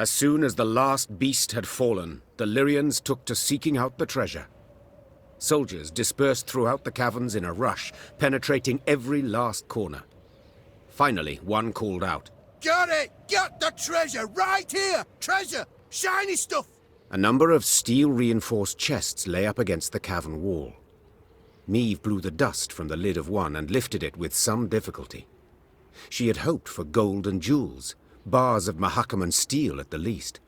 As soon as the last beast had fallen, the Lyrians took to seeking out the treasure. Soldiers dispersed throughout the caverns in a rush, penetrating every last corner. Finally, one called out, "Got it! Got the treasure! Right here! Treasure! Shiny stuff!" A number of steel-reinforced chests lay up against the cavern wall. Meve blew the dust from the lid of one and lifted it with some difficulty. She had hoped for gold and jewels, bars of Mahakaman steel at the least.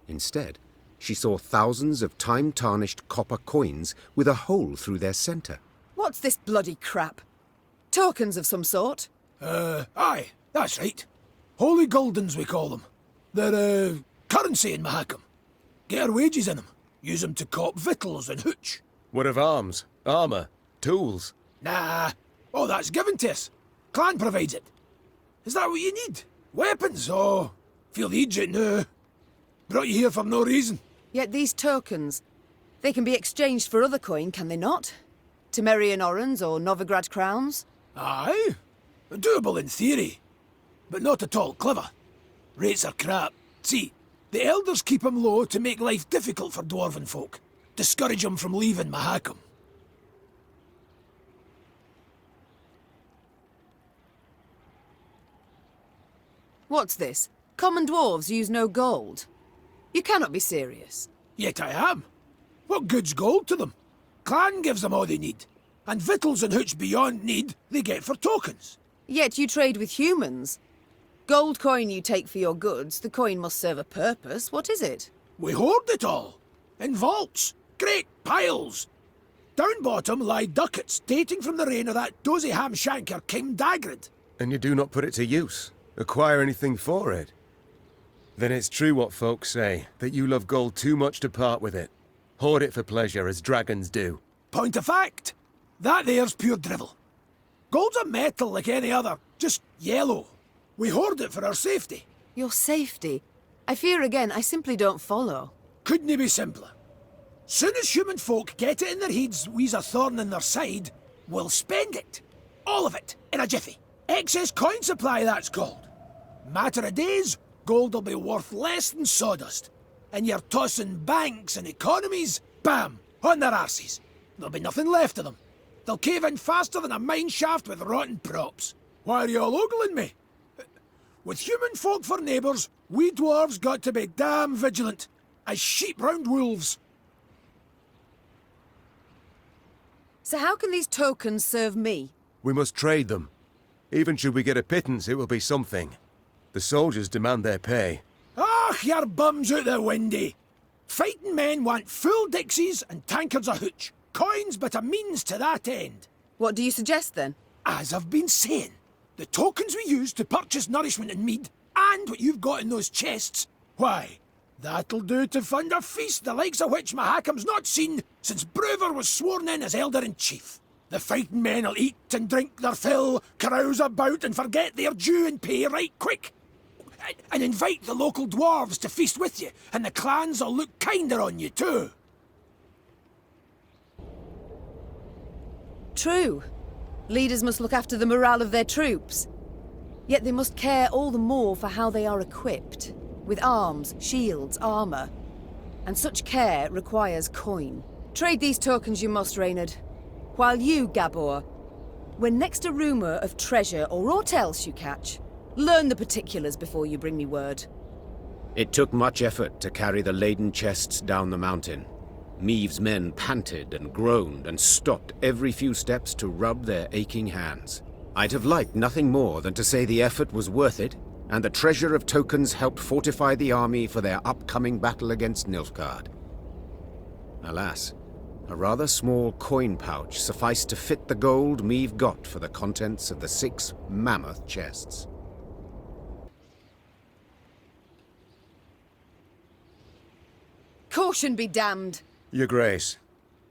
Instead, she saw thousands of time-tarnished copper coins with a hole through their center. What's this bloody crap? Tokens of some sort? Aye, that's right. Holy Guldens, we call them. They're, currency in Mahakam. Get our wages in them. Use them to cop victuals and hooch. What of arms, armour, tools? Nah, all that's given to us. Clan provides it. Is that what you need? Weapons? Oh, feel the Egypt now. Brought you here for no reason. Yet these tokens, they can be exchanged for other coin, can they not? Temerian orans or Novigrad crowns? Aye, doable in theory, but not at all clever. Rates are crap. See, the elders keep 'em low to make life difficult for dwarven folk. Discourage 'em from leaving Mahakam. What's this? Common dwarves use no gold? You cannot be serious. Yet I am. What good's gold to them? Clan gives them all they need. And victuals and hooch beyond need, they get for tokens. Yet you trade with humans. Gold coin you take for your goods, the coin must serve a purpose. What is it? We hoard it all. In vaults. Great piles. Down bottom lie ducats dating from the reign of that dozy ham-shanker King Dagrid. And you do not put it to use? Acquire anything for it? Then it's true what folks say, that you love gold too much to part with it. Hoard it for pleasure, as dragons do. Point of fact. That there's pure drivel. Gold's a metal like any other, just yellow. We hoard it for our safety. Your safety? I fear again, I simply don't follow. Couldn't it be simpler? Soon as human folk get it in their heads we's a thorn in their side, we'll spend it. All of it, in a jiffy. Excess coin supply, that's called. Matter of days, gold'll be worth less than sawdust. And you're tossing banks and economies, bam, on their arses. There'll be nothing left of them. They'll cave in faster than a mine shaft with rotten props. Why are you all ogling me? With human folk for neighbours, we dwarves got to be damn vigilant, as sheep round wolves. So how can these tokens serve me? We must trade them. Even should we get a pittance, it will be something. The soldiers demand their pay. Ach, your bums out the windy. Fighting men want full dixies and tankards of hooch. Coins but a means to that end. What do you suggest then? As I've been saying, the tokens we use to purchase nourishment and mead, and what you've got in those chests, why, that'll do to fund a feast the likes of which Mahakam's not seen since Brewer was sworn in as Elder-in-Chief. The fighting men'll eat and drink their fill, carouse about and forget their due and pay right quick. And invite the local dwarves to feast with you, and the clans'll look kinder on you too. True. Leaders must look after the morale of their troops. Yet they must care all the more for how they are equipped, with arms, shields, armour. And such care requires coin. Trade these tokens you must, Reynard. While you, Gabor, when next a rumour of treasure or aught else you catch, learn the particulars before you bring me word. It took much effort to carry the laden chests down the mountain. Meve's men panted and groaned and stopped every few steps to rub their aching hands. I'd have liked nothing more than to say the effort was worth it, and the treasure of tokens helped fortify the army for their upcoming battle against Nilfgaard. Alas, a rather small coin pouch sufficed to fit the gold Meve got for the contents of the 6 mammoth chests. Caution be damned! Your Grace,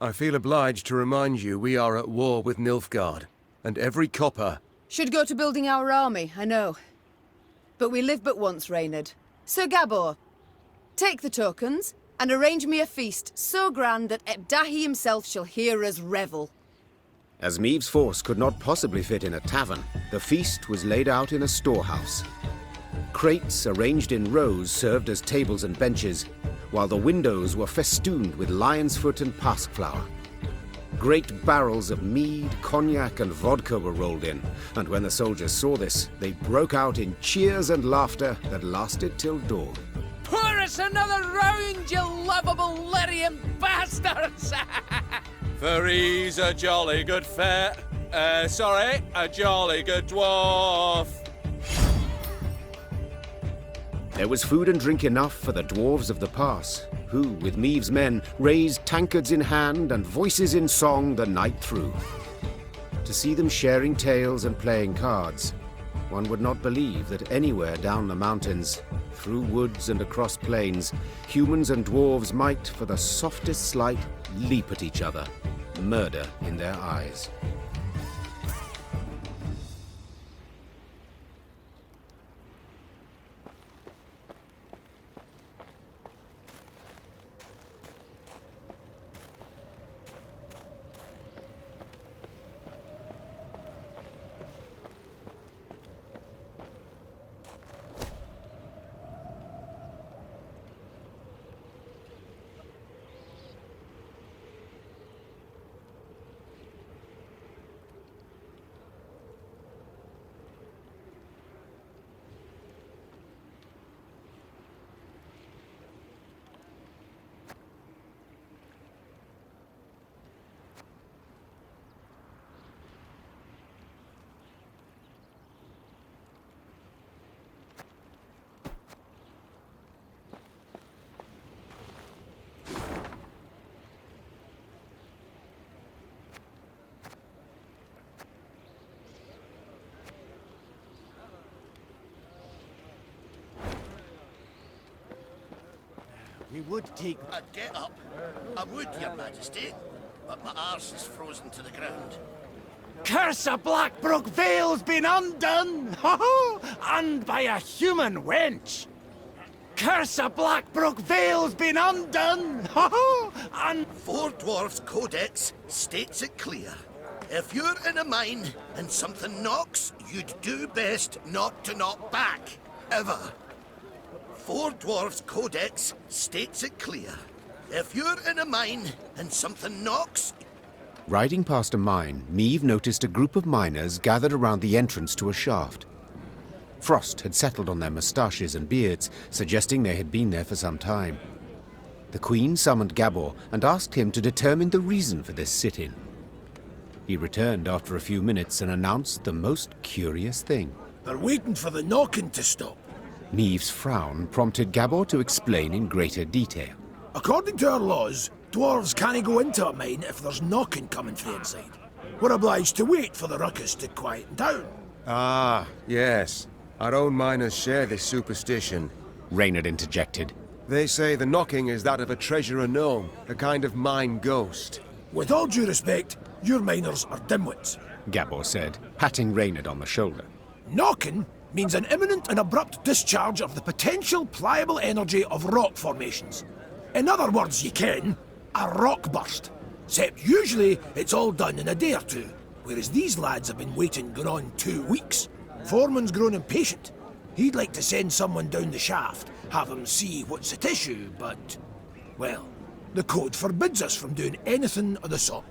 I feel obliged to remind you we are at war with Nilfgaard, and every copper... Should go to building our army, I know. But we live but once, Reynard. Sir Gabor, take the tokens, and arrange me a feast so grand that Ebdahi himself shall hear us revel. As Meve's force could not possibly fit in a tavern, the feast was laid out in a storehouse. Crates arranged in rows served as tables and benches, while the windows were festooned with lion's foot and passiflower. Great barrels of mead, cognac, and vodka were rolled in, and when the soldiers saw this, they broke out in cheers and laughter that lasted till dawn. Pour us another round, you lovable Lyrian bastards! For he's a jolly good a jolly good dwarf. There was food and drink enough for the dwarves of the pass, who, with Meave's men, raised tankards in hand and voices in song the night through. To see them sharing tales and playing cards, one would not believe that anywhere down the mountains, through woods and across plains, humans and dwarves might, for the softest slight, leap at each other, murder in their eyes. We would take... I'd get up. I would, Your Majesty. But my arse is frozen to the ground. Curse of Blackbrook Vale's been undone! Ho-ho! And by a human wench! Curse of Blackbrook Vale's been undone! Ho-ho! And... Four Dwarfs Codex states it clear. If you're in a mine and something knocks, you'd do best not to knock back. Ever. Four Dwarfs Codex states it clear. If you're in a mine and something knocks... Riding past a mine, Meave noticed a group of miners gathered around the entrance to a shaft. Frost had settled on their moustaches and beards, suggesting they had been there for some time. The Queen summoned Gabor and asked him to determine the reason for this sit-in. He returned after a few minutes and announced the most curious thing. They're waiting for the knocking to stop. Meave's frown prompted Gabor to explain in greater detail. According to our laws, dwarves can't go into a mine if there's knocking coming from inside. We're obliged to wait for the ruckus to quieten down. Ah, yes. Our own miners share this superstition. Reynard interjected. They say the knocking is that of a treasure unknown, a kind of mine ghost. With all due respect, your miners are dimwits. Gabor said, patting Reynard on the shoulder. Knocking means an imminent and abrupt discharge of the potential pliable energy of rock formations. In other words, you can, a rock burst. Except usually it's all done in a day or two, whereas these lads have been waiting going on 2 weeks. Foreman's grown impatient. He'd like to send someone down the shaft, have him see what's at issue, but... well, the code forbids us from doing anything of the sort.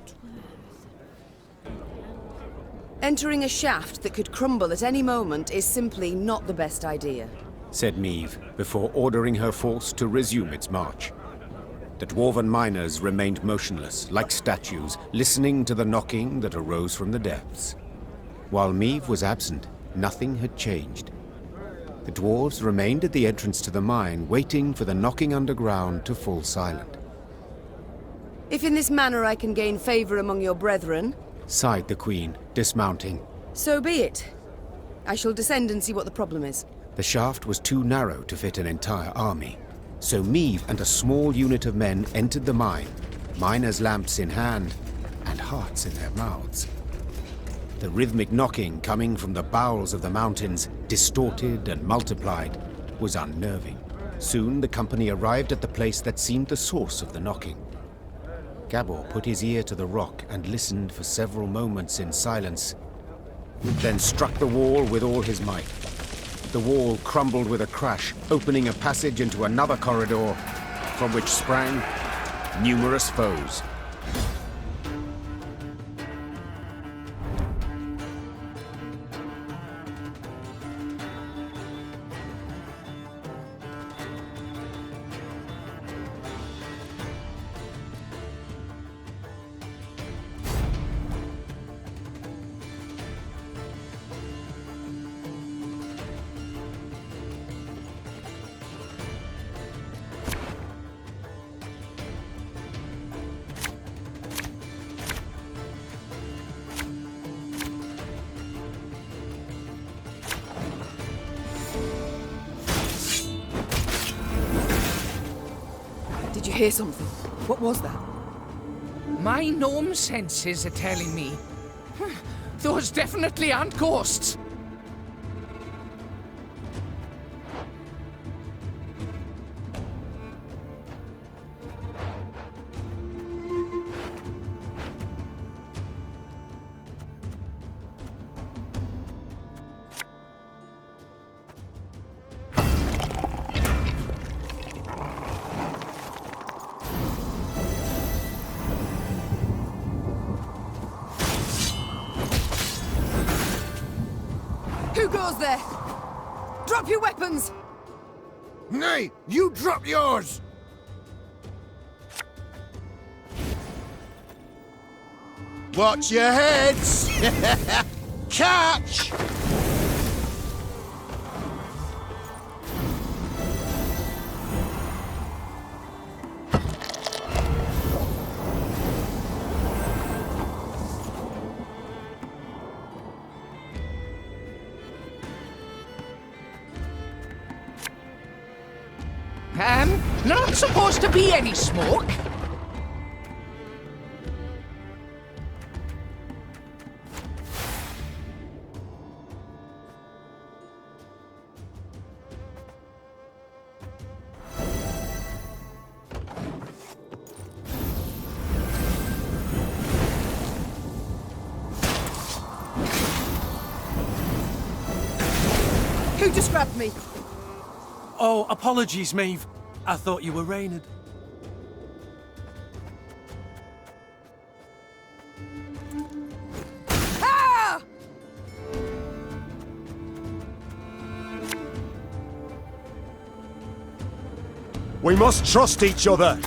Entering a shaft that could crumble at any moment is simply not the best idea, said Meave, before ordering her force to resume its march. The dwarven miners remained motionless, like statues, listening to the knocking that arose from the depths. While Meave was absent, nothing had changed. The dwarves remained at the entrance to the mine, waiting for the knocking underground to fall silent. If in this manner I can gain favor among your brethren, sighed the Queen, dismounting. So be it. I shall descend and see what the problem is. The shaft was too narrow to fit an entire army, so Meave and a small unit of men entered the mine, miners' lamps in hand and hearts in their mouths. The rhythmic knocking coming from the bowels of the mountains, distorted and multiplied, was unnerving. Soon the company arrived at the place that seemed the source of the knocking. Gabor put his ear to the rock and listened for several moments in silence, then struck the wall with all his might. The wall crumbled with a crash, opening a passage into another corridor, from which sprang numerous foes. Did you hear something? What was that? My gnome senses are telling me. Those definitely aren't ghosts. Who goes there? Drop your weapons! Nay, you drop yours! Watch your heads! Catch! Not supposed to be any smoke. Who just grabbed me? Oh, apologies, Maeve. I thought you were Reynard. Ah! We must trust each other.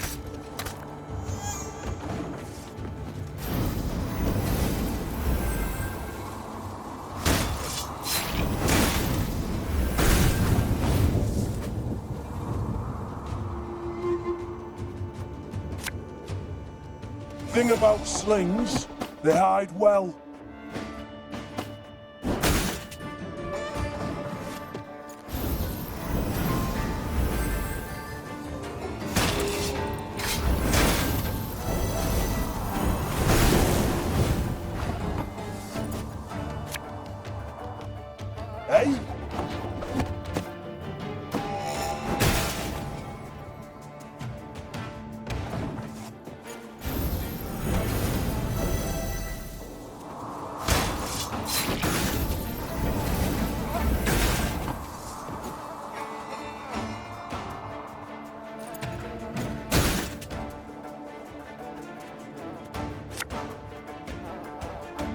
Thing about slings, they hide well. Hey?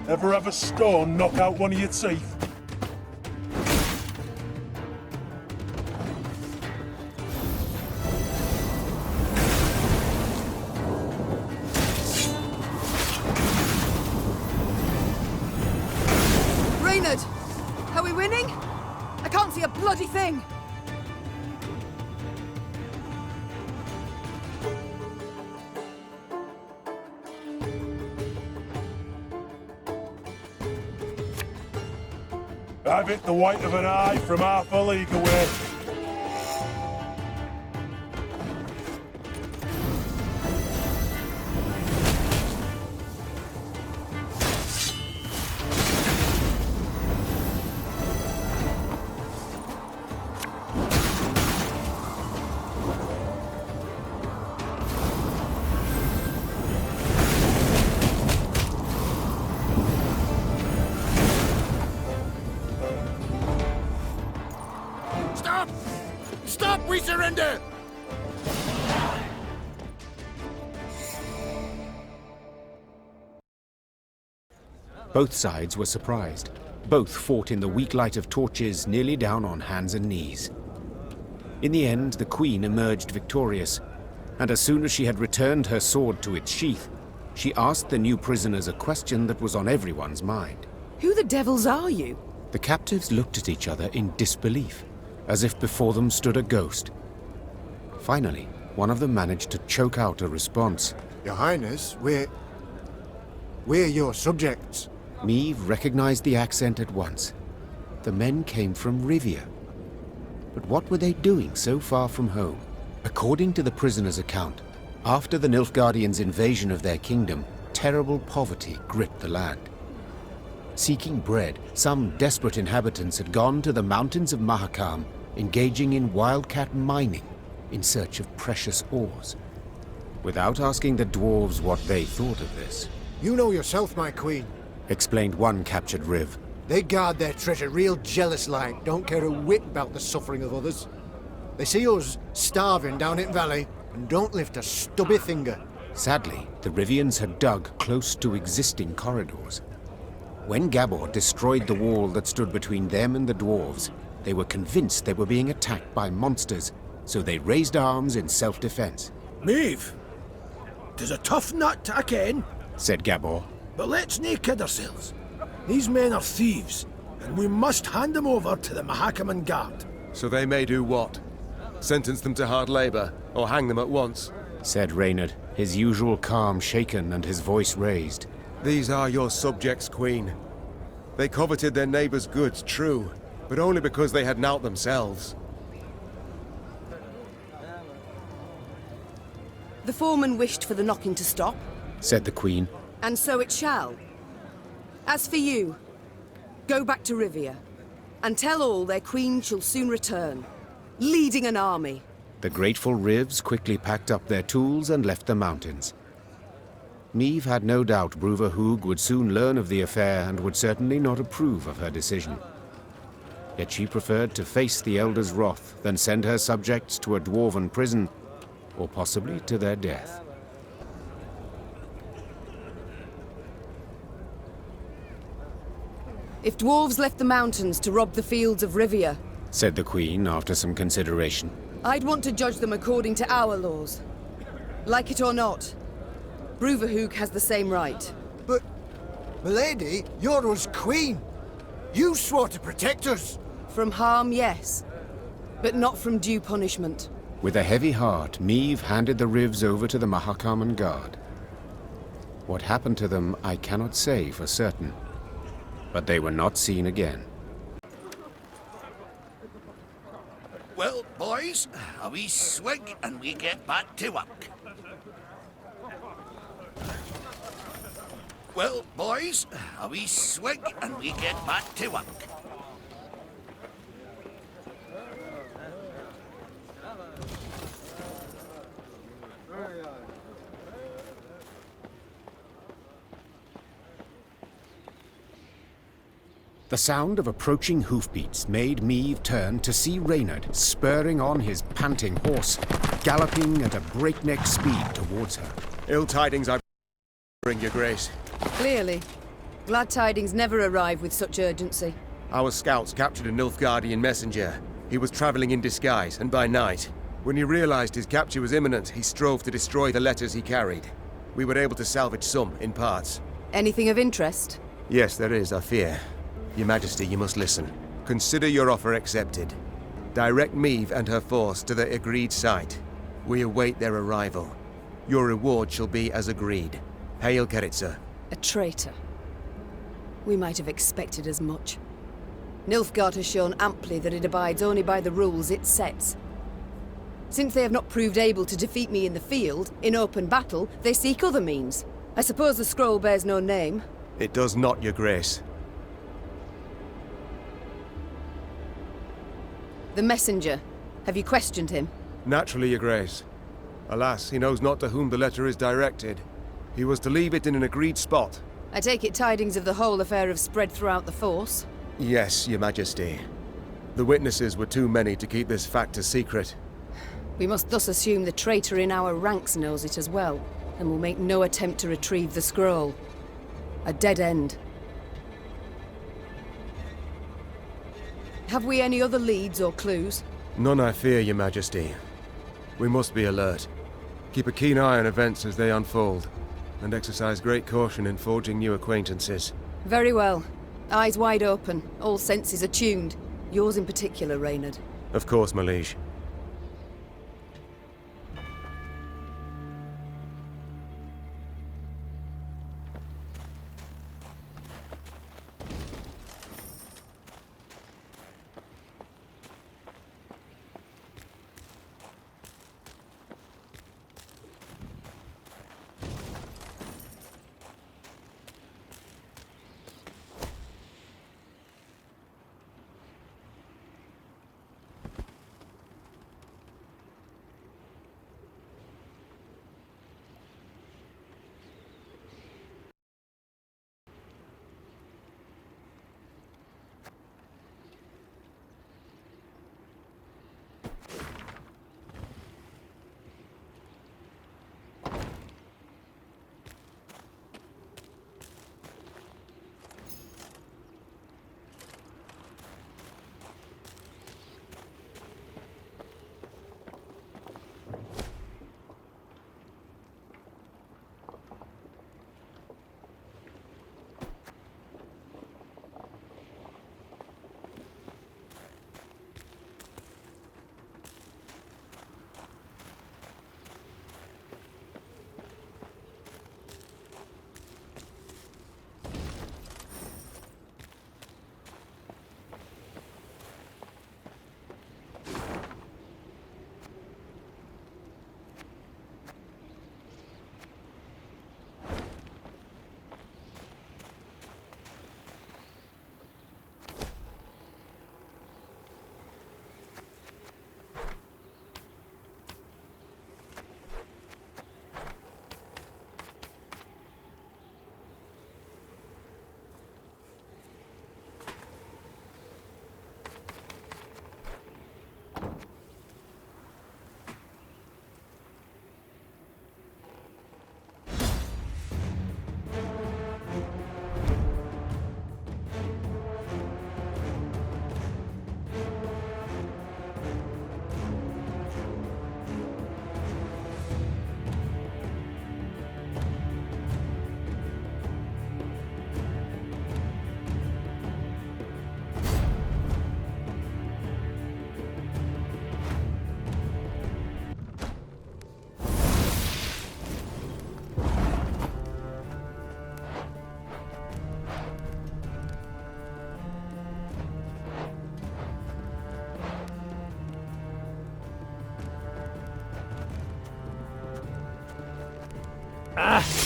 Ever have a stone knock out one of your teeth? Reynard! Are we winning? I can't see a bloody thing! I've hit the white of an eye from half a league away. Stop! Stop, we surrender! Both sides were surprised. Both fought in the weak light of torches, nearly down on hands and knees. In the end, the Queen emerged victorious, and as soon as she had returned her sword to its sheath, she asked the new prisoners a question that was on everyone's mind. Who the devils are you? The captives looked at each other in disbelief, as if before them stood a ghost. Finally, one of them managed to choke out a response. Your Highness, we're your subjects. Meve recognized the accent at once. The men came from Rivia. But what were they doing so far from home? According to the prisoner's account, after the Nilfgaardians' invasion of their kingdom, terrible poverty gripped the land. Seeking bread, some desperate inhabitants had gone to the mountains of Mahakam, engaging in wildcat mining in search of precious ores. Without asking the dwarves what they thought of this, You know yourself, my queen. explained one captured Riv. They guard their treasure real jealous-like, don't care a whit about the suffering of others. They see us starving down in valley and don't lift a stubby finger. Sadly, the Rivians had dug close to existing corridors. When Gabor destroyed the wall that stood between them and the dwarves, they were convinced they were being attacked by monsters, so they raised arms in self-defense. Maeve, 'tis a tough nut to in, Said Gabor. but let's nae kid ourselves. These men are thieves, and we must hand them over to the Mahakaman Guard. So they may do what? Sentence them to hard labor, or hang them at once? Said Reynard, his usual calm shaken and his voice raised. These are your subjects, Queen. They coveted their neighbors' goods, true, but only because they had nought themselves. The foreman wished for the knocking to stop, Said the Queen. and so it shall. As for you, go back to Rivia, and tell all their queen shall soon return, leading an army. The grateful Rivs quickly packed up their tools and left the mountains. Meve had no doubt Bruverhoog would soon learn of the affair and would certainly not approve of her decision. Yet she preferred to face the Elder's wrath than send her subjects to a dwarven prison, or possibly to their death. If dwarves left the mountains to rob the fields of Rivia, Said the Queen after some consideration. I'd want to judge them according to our laws. Like it or not, Bruverhoog has the same right. But, milady, you're us queen. You swore to protect us. From harm, yes, but not from due punishment. With a heavy heart, Meve handed the Rivs over to the Mahakaman Guard. What happened to them, I cannot say for certain. But they were not seen again. Well, boys, a wee swig and we get back to work. Well, boys, a wee swig and we get back to work. The sound of approaching hoofbeats made Meve turn to see Reynard spurring on his panting horse, galloping at a breakneck speed towards her. Ill tidings I bring, your grace. Clearly. Glad tidings never arrive with such urgency. Our scouts captured a Nilfgaardian messenger. He was traveling in disguise, and by night. When he realized his capture was imminent, he strove to destroy the letters he carried. We were able to salvage some, in parts. Anything of interest? Yes, there is, I fear. Your Majesty, you must listen. Consider your offer accepted. Direct Meve and her force to the agreed site. We await their arrival. Your reward shall be as agreed. Hail, Keritsa. A traitor. We might have expected as much. Nilfgaard has shown amply that it abides only by the rules it sets. Since they have not proved able to defeat me in the field, in open battle, they seek other means. I suppose the scroll bears no name. It does not, your grace. The messenger. Have you questioned him? Naturally, your grace. Alas, he knows not to whom the letter is directed. He was to leave it in an agreed spot. I take it tidings of the whole affair have spread throughout the force? Yes, your Majesty. The witnesses were too many to keep this fact a secret. We must thus assume the traitor in our ranks knows it as well, and will make no attempt to retrieve the scroll. A dead end. Have we any other leads or clues? None, I fear, Your Majesty. We must be alert. Keep a keen eye on events as they unfold, and exercise great caution in forging new acquaintances. Very well. Eyes wide open, all senses attuned. Yours in particular, Reynard. Of course, my liege.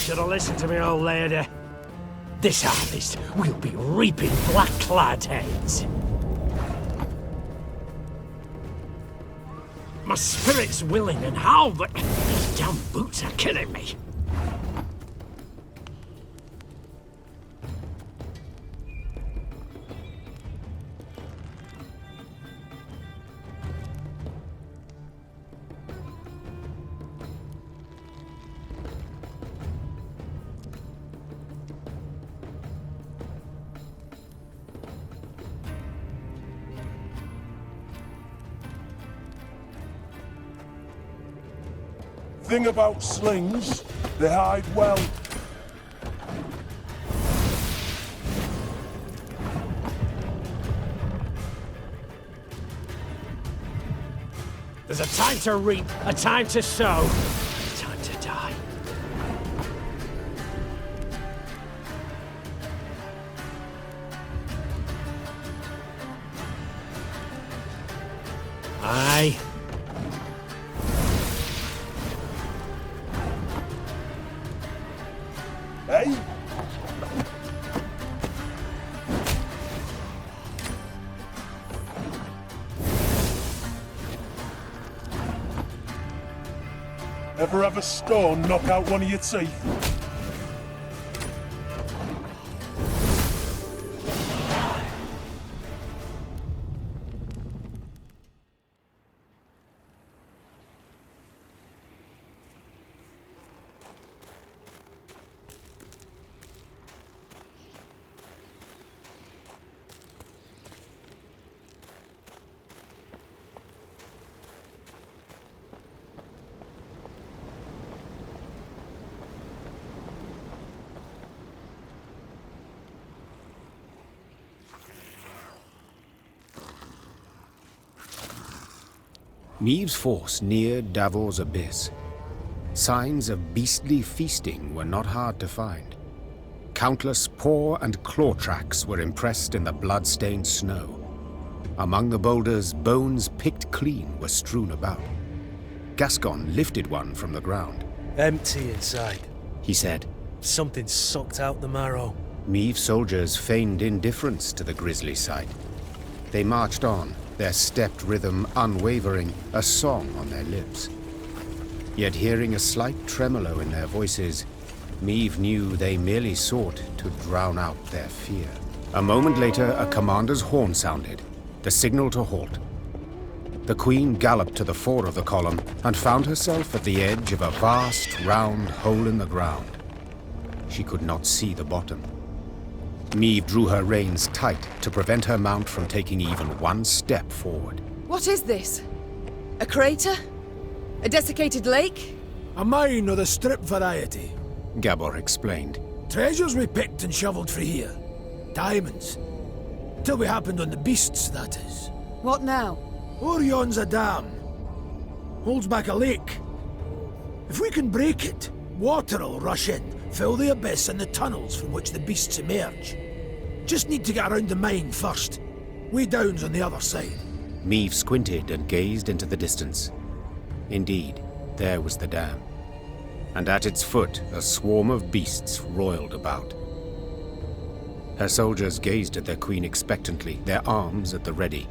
Should have listened to me, old lady. This harvest, we'll be reaping black-clad heads. My spirit's willing and how, but these damn boots are killing me. Thing about slings, they hide well. There's a time to reap, a time to sow, a time to die. Aye. Hey? Ever have a stone knock out one of your teeth? Meave's force neared Davor's abyss. Signs of beastly feasting were not hard to find. Countless paw and claw tracks were impressed in the blood-stained snow. Among the boulders, bones picked clean were strewn about. Gascon lifted one from the ground. Empty inside, He said. something sucked out the marrow. Meave soldiers feigned indifference to the grisly sight. They marched on, their stepped rhythm unwavering, a song on their lips. Yet hearing a slight tremolo in their voices, Meave knew they merely sought to drown out their fear. A moment later, a commander's horn sounded, the signal to halt. The Queen galloped to the fore of the column and found herself at the edge of a vast, round hole in the ground. She could not see the bottom. Meave drew her reins tight to prevent her mount from taking even one step forward. What is this? A crater? A desiccated lake? A mine of the strip variety. Gabor explained. Treasures we picked and shoveled for here. Diamonds. Till we happened on the beasts, that is. What now? Orion's a dam. Holds back a lake. If we can break it, water'll rush in, fill the abyss and the tunnels from which the beasts emerge. Just need to get around the mine first. Way down's on the other side. Meave squinted and gazed into the distance. Indeed, there was the dam. And at its foot, a swarm of beasts roiled about. Her soldiers gazed at their queen expectantly, their arms at the ready.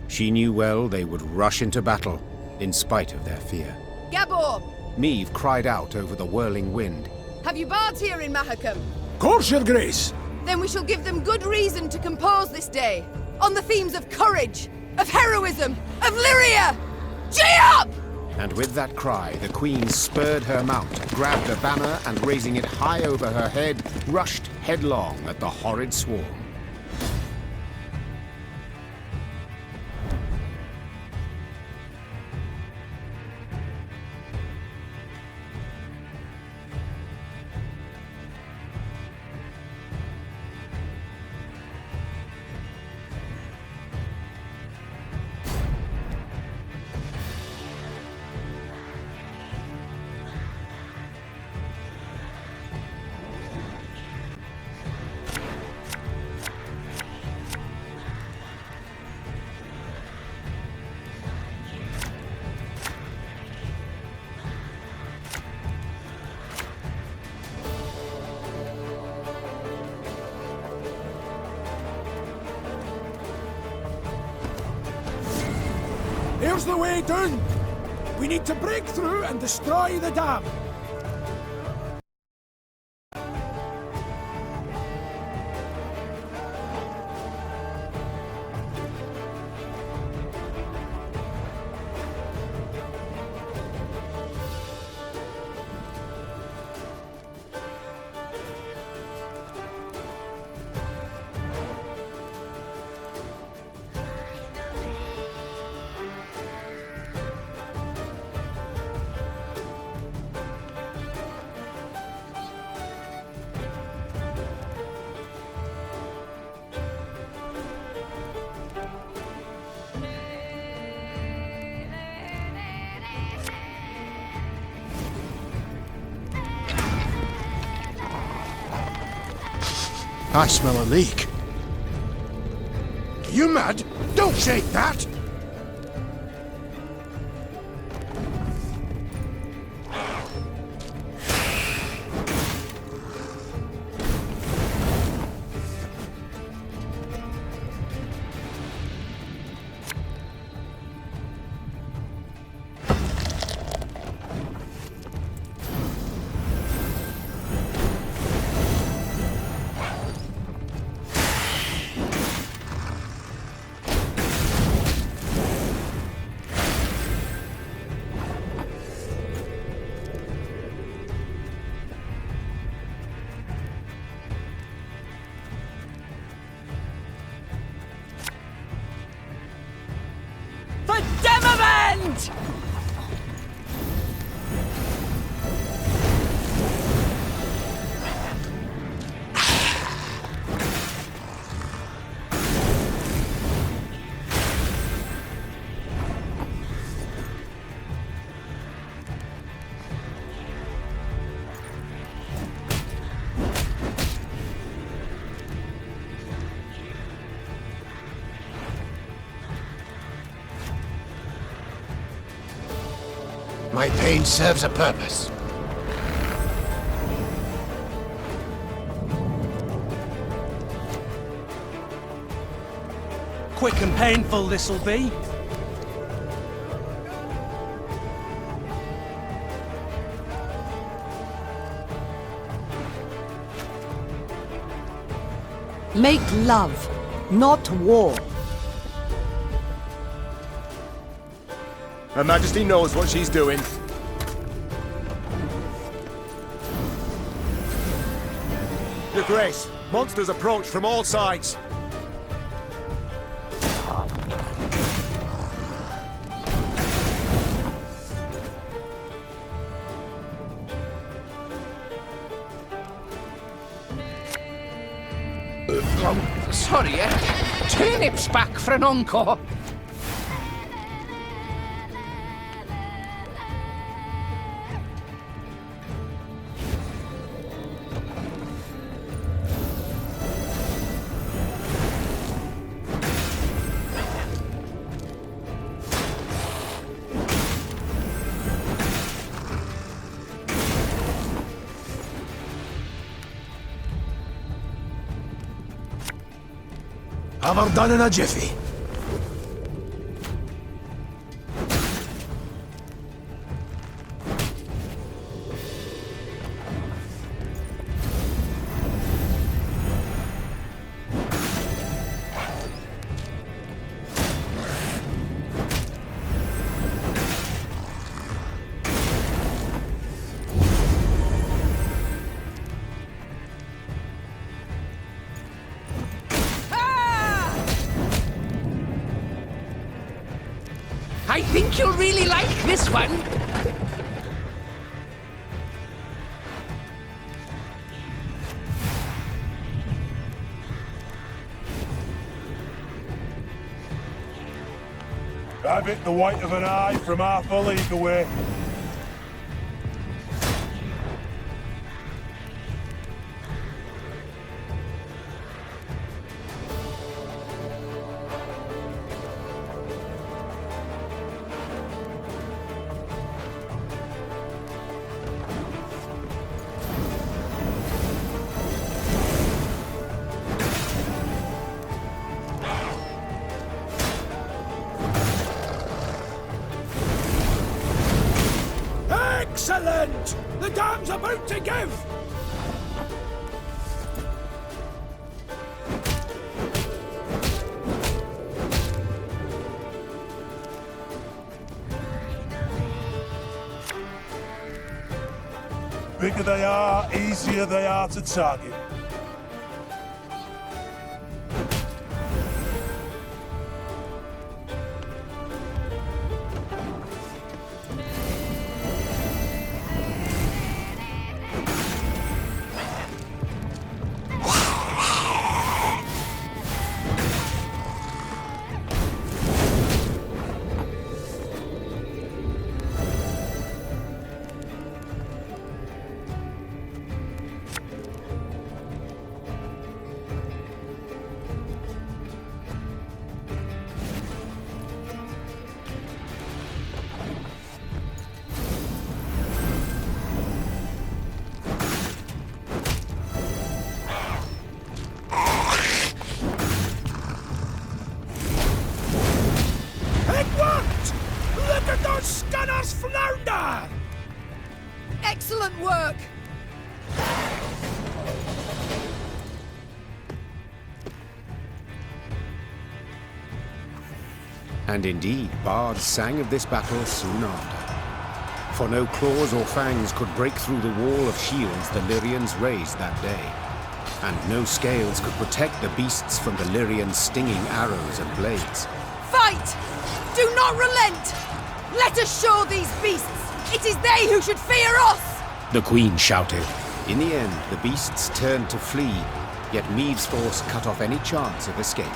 She knew well they would rush into battle, in spite of their fear. Gabor! Meave cried out over the whirling wind. Have you bards here in Mahakam? Course, your grace! Then we shall give them good reason to compose this day, on the themes of courage, of heroism, of Lyria! Gee up! And with that cry, the queen spurred her mount, grabbed a banner, and raising it high over her head, rushed headlong at the horrid swarm. Here's the way down! We need to break through and destroy the dam! I smell a leak. You mad? Don't shake that! For Demavend! My pain serves a purpose. Quick and painful this'll be. Make love, not war. Her Majesty knows what she's doing. Your Grace, monsters approach from all sides. Sorry, turnips back for an encore. Have her done in a jiffy. I think you'll really like this one. I bit the white of an eye from half a league away. Excellent! The dam's about to give! Bigger they are, easier they are to target. Scanners flounder! Excellent work! And indeed, bards sang of this battle soon after. For no claws or fangs could break through the wall of shields the Lyrians raised that day. And no scales could protect the beasts from the Lyrians' stinging arrows and blades. Fight! Do not relent! Let us show these beasts! It is they who should fear us! The Queen shouted. In the end, the beasts turned to flee, yet Meave's force cut off any chance of escape.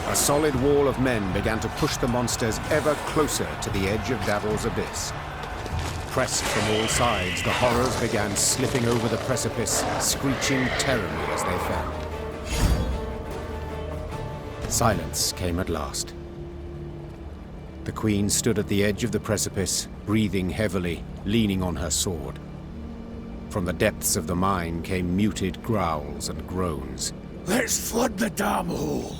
A solid wall of men began to push the monsters ever closer to the edge of Davrel's abyss. Pressed from all sides, the horrors began slipping over the precipice, screeching terribly as they fell. Silence came at last. The queen stood at the edge of the precipice, breathing heavily, leaning on her sword. From the depths of the mine came muted growls and groans. Let's flood the damn hole,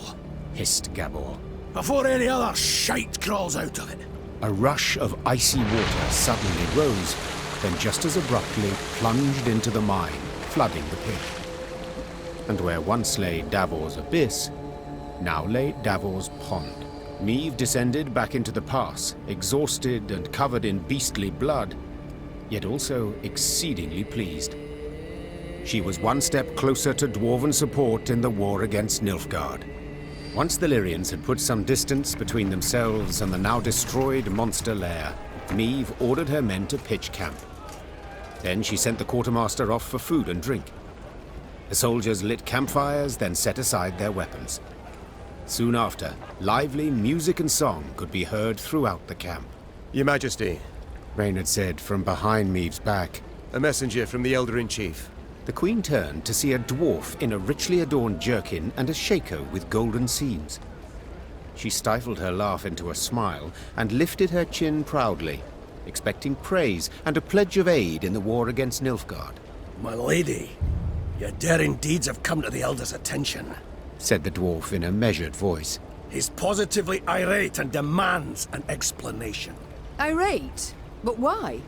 Hissed Gabor. before any other shite crawls out of it. A rush of icy water suddenly rose, then just as abruptly plunged into the mine, flooding the pit. And where once lay Davor's abyss, now lay Davor's pond. Meve descended back into the pass, exhausted and covered in beastly blood, yet also exceedingly pleased. She was one step closer to dwarven support in the war against Nilfgaard. Once the Lyrians had put some distance between themselves and the now destroyed monster lair, Meve ordered her men to pitch camp. Then she sent the quartermaster off for food and drink. The soldiers lit campfires, then set aside their weapons. Soon after, lively music and song could be heard throughout the camp. Your Majesty, Reynard said from behind Meve's back. a messenger from the Elder-in-Chief. The queen turned to see a dwarf in a richly adorned jerkin and a shako with golden seams. She stifled her laugh into a smile and lifted her chin proudly, expecting praise and a pledge of aid in the war against Nilfgaard. My lady, your daring deeds have come to the Elder's attention, said the dwarf in a measured voice. He's positively irate and demands an explanation. Irate? But why?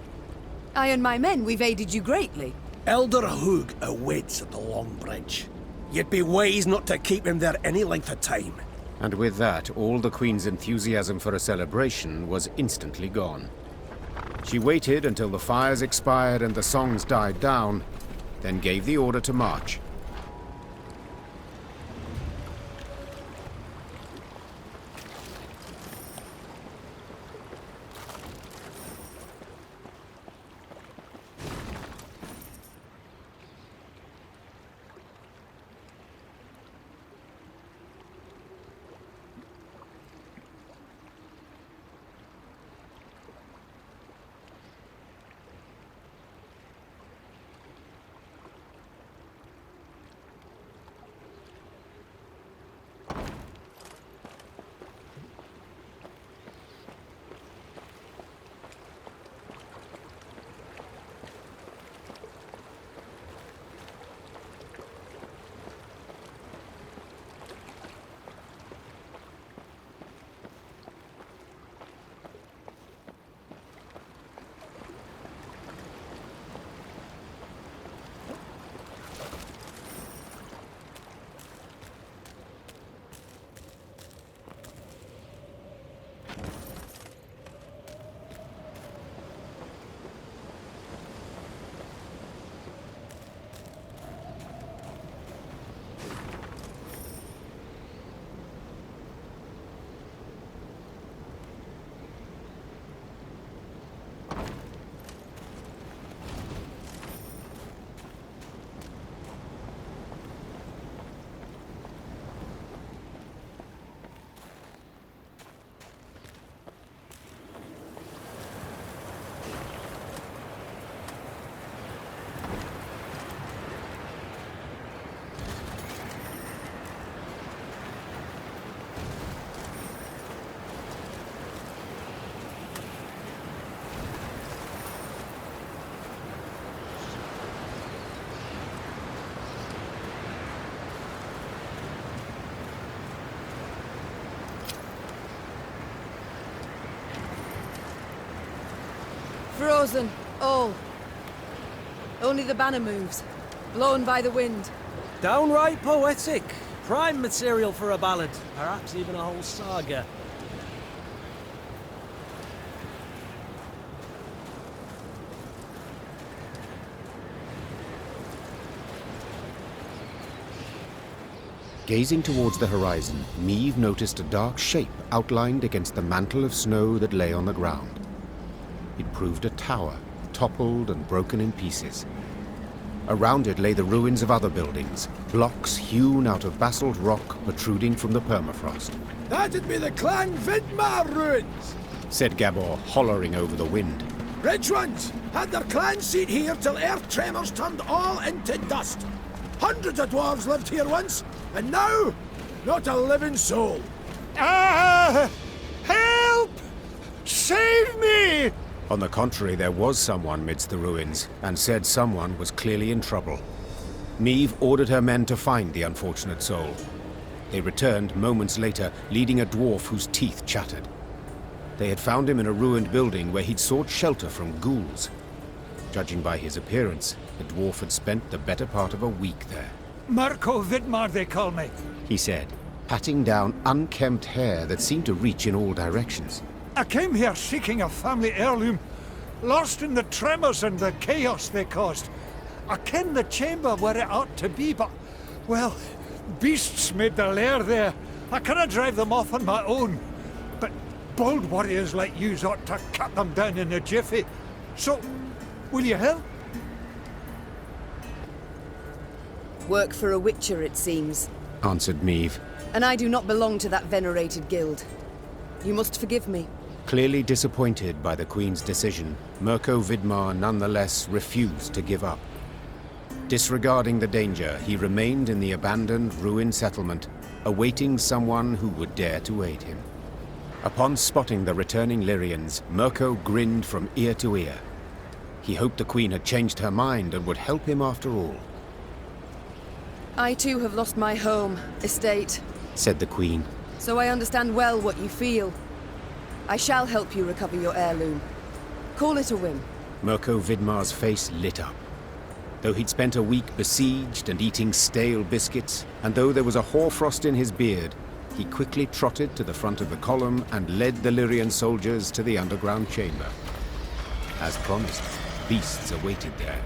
I and my men, we've aided you greatly. Elder Hoog awaits at the Long Bridge. You'd be wise not to keep him there any length of time. And with that, all the queen's enthusiasm for a celebration was instantly gone. She waited until the fires expired and the songs died down, then gave the order to march. Frozen, all. Only the banner moves, blown by the wind. Downright poetic. Prime material for a ballad, perhaps even a whole saga. Gazing towards the horizon, Meve noticed a dark shape outlined against the mantle of snow that lay on the ground. It proved a tower, toppled and broken in pieces. Around it lay the ruins of other buildings, blocks hewn out of basalt rock protruding from the permafrost. That'd be the Clan Vidmar ruins, said Gabor, hollering over the wind. Rich ones had their clan seat here till earth tremors turned all into dust. Hundreds of dwarves lived here once, and now, not a living soul. Ah! Help! On the contrary, there was someone midst the ruins, and said someone was clearly in trouble. Meve ordered her men to find the unfortunate soul. They returned moments later, leading a dwarf whose teeth chattered. They had found him in a ruined building where he'd sought shelter from ghouls. Judging by his appearance, the dwarf had spent the better part of a week there. Mirko Vidmar, they call me. He said, patting down unkempt hair that seemed to reach in all directions. I came here seeking a family heirloom, lost in the tremors and the chaos they caused. I ken the chamber where it ought to be, but, well, beasts made their lair there. I cannot drive them off on my own. But bold warriors like yous ought to cut them down in a jiffy. So, will you help? Work for a witcher, it seems, Answered Meve. and I do not belong to that venerated guild. You must forgive me. Clearly disappointed by the Queen's decision, Mirko Vidmar nonetheless refused to give up. Disregarding the danger, he remained in the abandoned, ruined settlement, awaiting someone who would dare to aid him. Upon spotting the returning Lyrians, Mirko grinned from ear to ear. He hoped the Queen had changed her mind and would help him after all. I too have lost my home, estate, Said the Queen. so I understand well what you feel. I shall help you recover your heirloom. Call it a whim. Mirko Vidmar's face lit up. Though he'd spent a week besieged and eating stale biscuits, and though there was a hoarfrost in his beard, he quickly trotted to the front of the column and led the Lyrian soldiers to the underground chamber. As promised, beasts awaited there.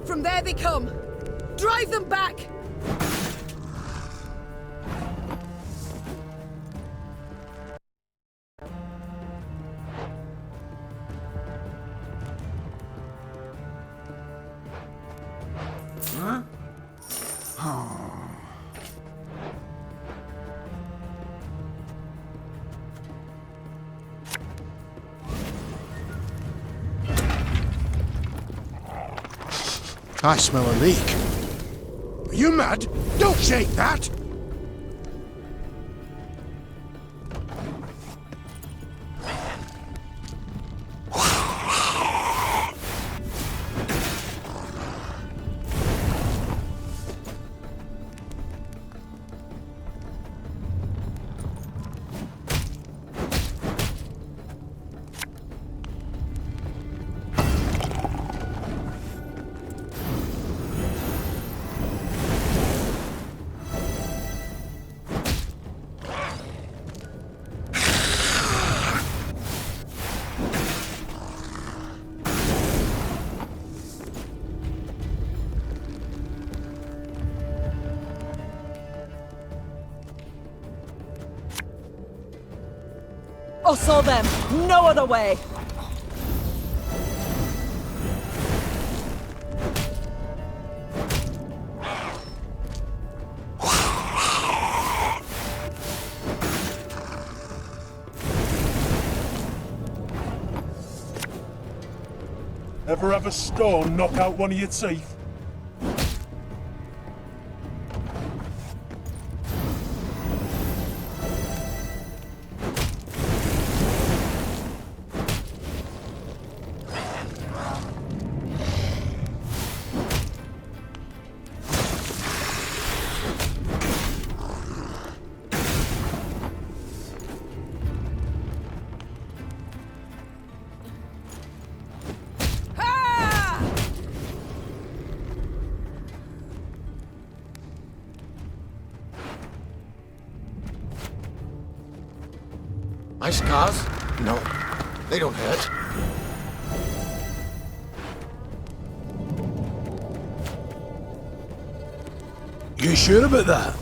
From there they come! Drive them back! Huh? I smell a leak. Are you mad? Don't shake that! Saw them. No other way. Ever have a stone knock out one of your teeth? My scars? No, they don't hurt. You sure about that?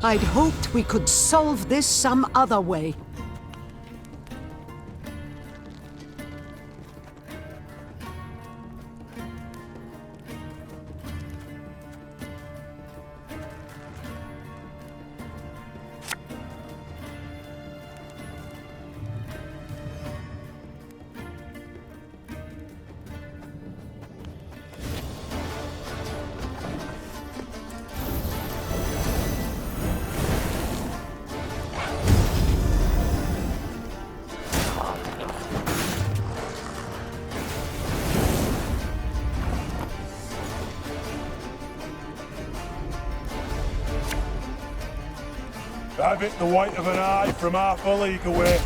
I'd hoped we could solve this some other way. I've hit the white of an eye from half a league away.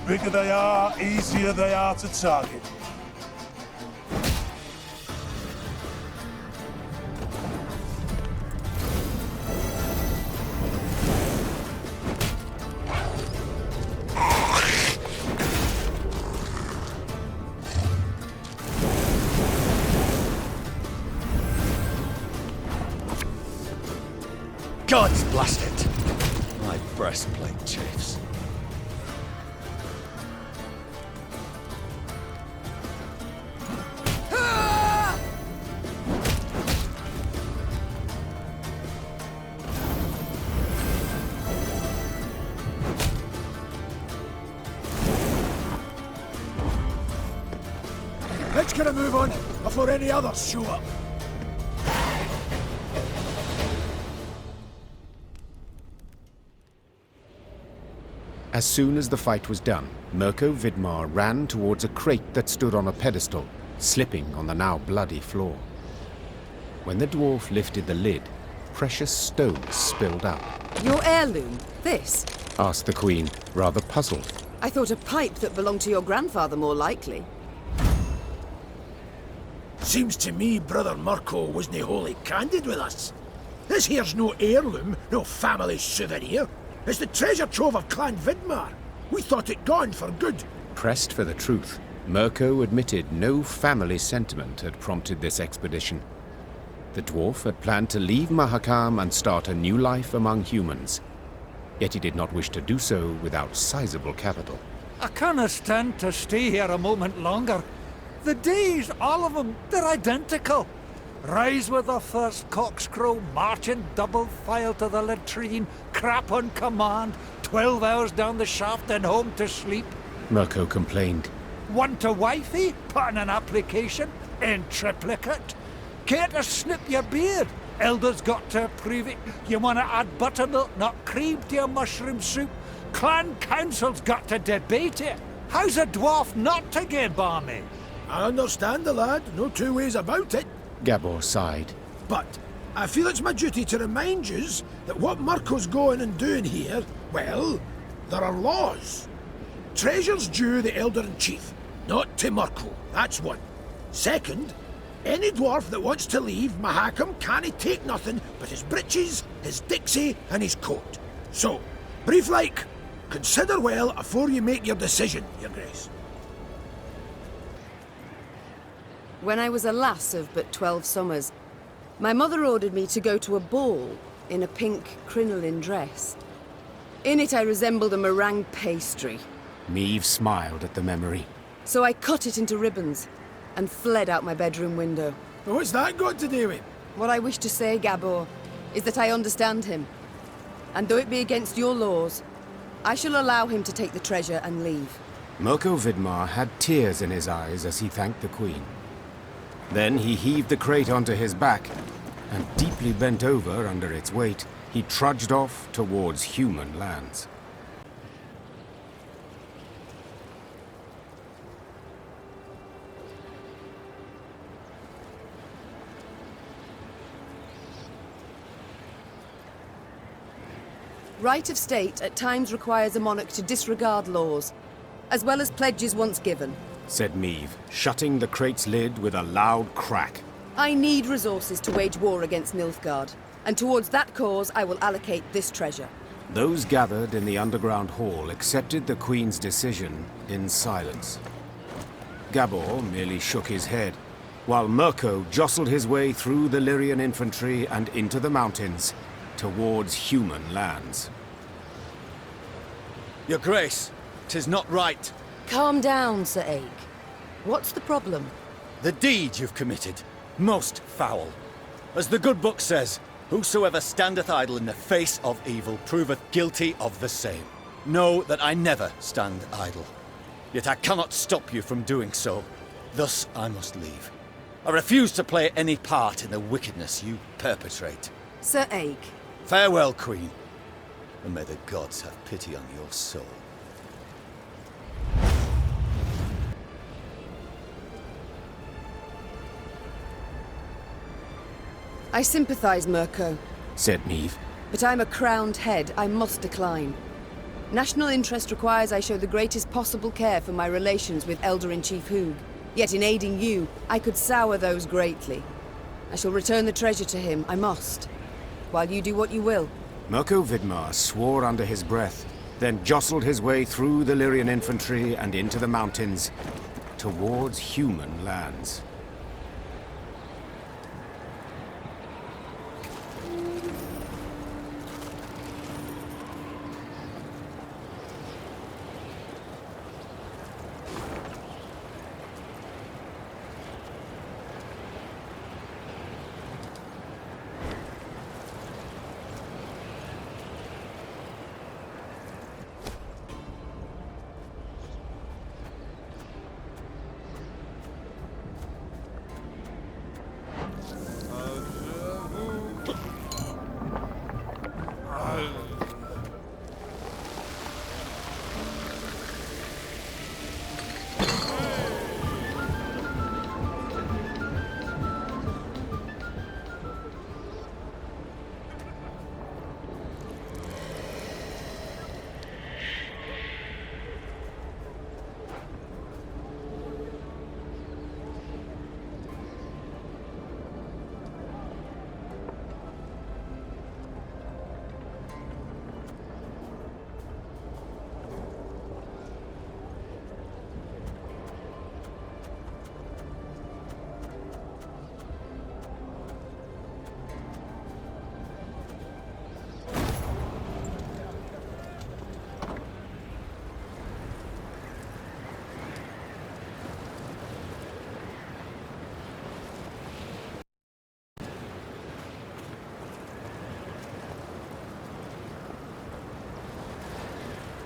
Bigger they are, easier they are to target. God's blast it! My breastplate chafes. Let's get a move on before any others show up. As soon as the fight was done, Mirko Vidmar ran towards a crate that stood on a pedestal, slipping on the now bloody floor. When the dwarf lifted the lid, precious stones spilled out. Your heirloom? This? Asked the Queen, rather puzzled. I thought a pipe that belonged to your grandfather more likely. Seems to me Brother Mirko wasn't wholly candid with us. This here's no heirloom, no family souvenir. It's the treasure trove of Clan Vidmar. We thought it gone for good. Pressed for the truth, Mirko admitted no family sentiment had prompted this expedition. The dwarf had planned to leave Mahakam and start a new life among humans. Yet he did not wish to do so without sizable capital. I can't stand to stay here a moment longer. The days, all of them, they're identical. Rise with the first cockscrow, march in double file to the latrine, crap on command, 12 hours down the shaft and home to sleep. Mirko complained. Want a wifey? Put in an application. In triplicate. Care to snip your beard? Elders got to approve it. You want to add buttermilk, not cream, to your mushroom soup? Clan council's got to debate it. How's a dwarf not to get balmy? I understand the lad, no two ways about it. Gabor sighed. But I feel it's my duty to remind yous that what Mirko's going and doing here, well, there are laws. Treasure's due the Elder-in-Chief, not to Mirko, that's one. Second, any dwarf that wants to leave Mahakam can't take nothing but his breeches, his dixie, and his coat. So, brief like, consider well afore you make your decision, Your Grace. When I was a lass of but 12 summers, my mother ordered me to go to a ball in a pink crinoline dress. In it I resembled a meringue pastry. Meave smiled at the memory. So I cut it into ribbons and fled out my bedroom window. What's that got to do with? What I wish to say, Gabor, is that I understand him. And though it be against your laws, I shall allow him to take the treasure and leave. Mirko Vidmar had tears in his eyes as he thanked the Queen. Then he heaved the crate onto his back, and deeply bent over under its weight, he trudged off towards human lands. Right of state at times requires a monarch to disregard laws, as well as pledges once given. Said Meave, shutting the crate's lid with a loud crack. I need resources to wage war against Nilfgaard, and towards that cause I will allocate this treasure. Those gathered in the underground hall accepted the Queen's decision in silence. Gabor merely shook his head, while Mirko jostled his way through the Lyrian infantry and into the mountains, towards human lands. Your Grace, 'tis not right. Calm down, Sir Aig. What's the problem? The deed you've committed, most foul. As the good book says, whosoever standeth idle in the face of evil proveth guilty of the same. Know that I never stand idle. Yet I cannot stop you from doing so. Thus I must leave. I refuse to play any part in the wickedness you perpetrate. Sir Aig. Farewell, Queen, and may the gods have pity on your soul. I sympathize, Mirko, said Meave. but I'm a crowned head. I must decline. National interest requires I show the greatest possible care for my relations with Elder-in-Chief Hugh. Yet in aiding you, I could sour those greatly. I shall return the treasure to him, I must. While you do what you will. Mirko Vidmar swore under his breath, then jostled his way through the Lyrian infantry and into the mountains, towards human lands.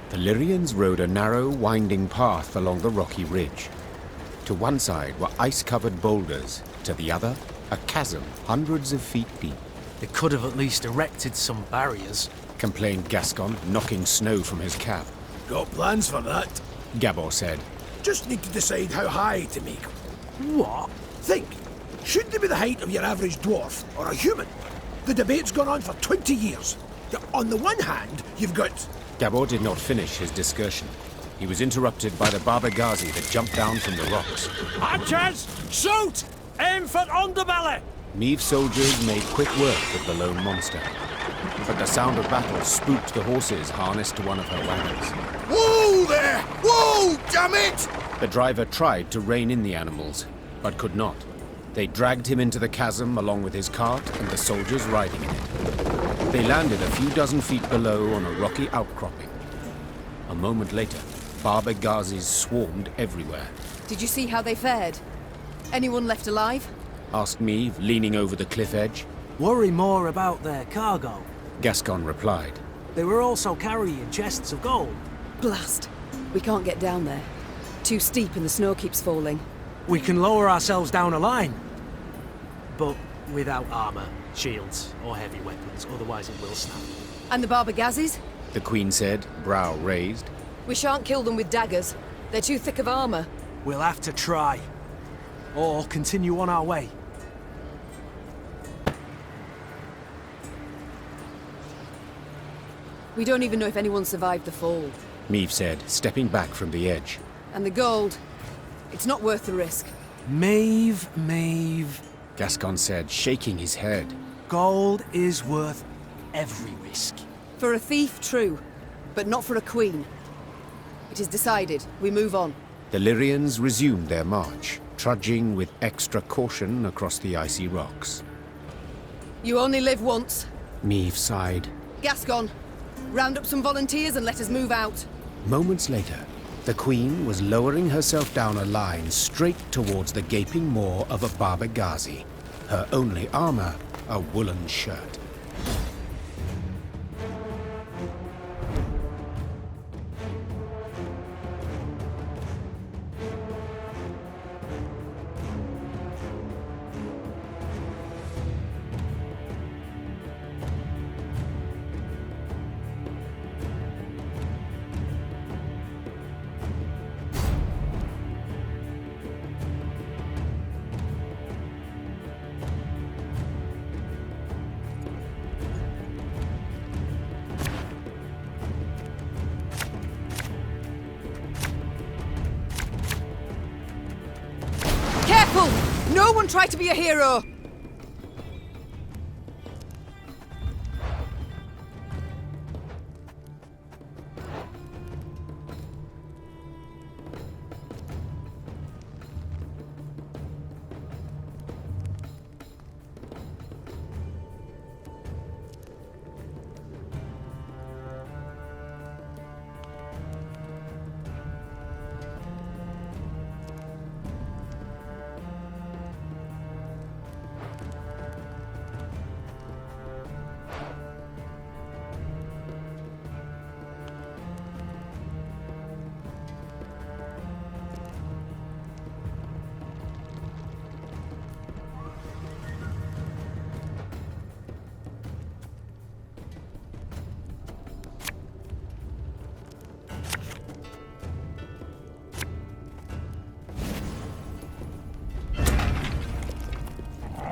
The Lyrians rode a narrow, winding path along the rocky ridge. To one side were ice-covered boulders, to the other, a chasm hundreds of feet deep. They could have at least erected some barriers, complained Gascon, knocking snow from his cap. Got plans for that? Gabor said. Just need to decide how high to make them. What? Think. Should they be the height of your average dwarf, or a human? The debate's gone on for 20 years. On the one hand, you've got... Gabor did not finish his discursion. He was interrupted by the Baba Ghazi that jumped down from the rocks. Archers, shoot! Aim for underbelly! Meave's soldiers made quick work of the lone monster. But the sound of battle spooked the horses harnessed to one of her wagons. Whoa there! Whoa, damn it! The driver tried to rein in the animals, but could not. They dragged him into the chasm along with his cart and the soldiers riding in it. They landed a few dozen feet below on a rocky outcropping. A moment later, Baba Ghazis swarmed everywhere. Did you see how they fared? Anyone left alive? Asked Meave, leaning over the cliff edge. Worry more about their cargo, Gascon replied. They were also carrying chests of gold. Blast. We can't get down there. Too steep and the snow keeps falling. We can lower ourselves down a line. but without armor, shields, or heavy weapons, otherwise it will snap. And the Barbagazis? The Queen said, brow raised. We shan't kill them with daggers. They're too thick of armor. We'll have to try. Or continue on our way. We don't even know if anyone survived the fall. Meave said, stepping back from the edge. And the gold, it's not worth the risk. Maeve. Gascon said, shaking his head. Gold is worth every risk. For a thief, true. But not for a queen. It is decided. We move on. The Lyrians resumed their march, trudging with extra caution across the icy rocks. You only live once. Meave sighed. Gascon, round up some volunteers and let us move out. Moments later, the Queen was lowering herself down a line straight towards the gaping maw of a Barbagazi. Her only armor, a woolen shirt. Careful! No one try to be a hero!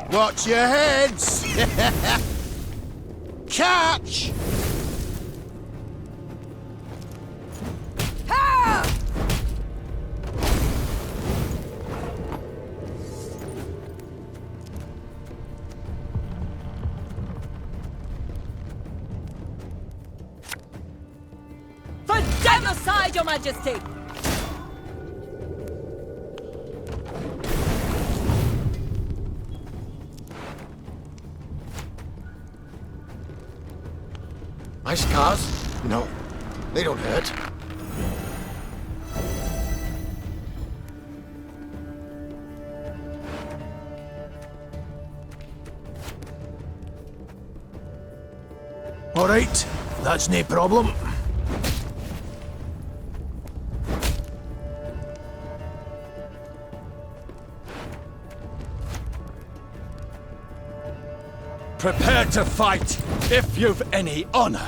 Watch your heads! Catch! For genocide, Your Majesty! My scars? No, they don't hurt. All right, that's no problem. Prepare to fight, if you've any honor.